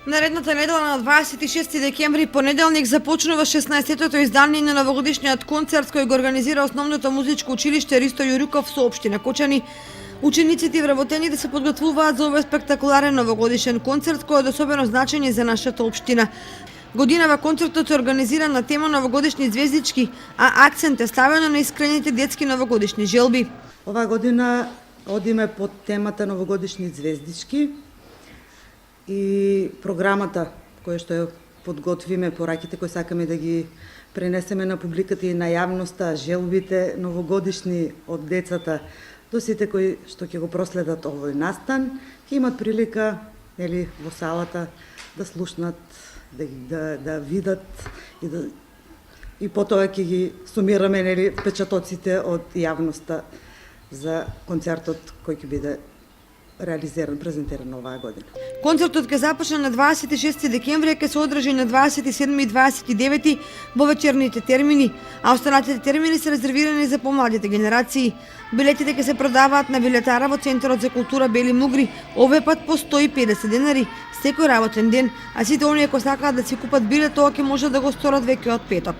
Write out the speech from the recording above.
Наредната недела на 26 декември, понеделник, започнува 16-тото издание на новогодишниот концерт кој го организира Основното музичко училиште Ристо Јуруков со општина Кочани. Учениците и вработените се подготвуваат за овој спектакуларен новогодишен концерт кој е од особено значење за нашата општина. Годинава концертот е организиран на тема новогодишни звездички, а акцент е ставено на искрените детски новогодишни желби. Оваа година одиме под темата новогодишни звездички и програмата која што ја подготвиме, пораките кои сакаме да ги пренесеме на публиката и на јавноста, желбите новогодишни од децата до сите кои што ќе го проследат овој настан, ќе имат прилика во салата да слушнат, да видат и потоа ќе ги сумираме впечатоците од јавноста за концертот кој ќе биде реализиран, презентиран оваа година. Концертот ќе започне на 26 декември и ќе се одржи на 27 и 29 во вечерните термини, а останатите термини се резервирани за помладите генерации. Билетите ќе се продаваат на билетара во Центарот за култура Бели Мугри, овој пат по 150 денари секој работен ден, а сите оние кои сакаат да си купат билет, тоа ќе можат да го сторат веќе од петок.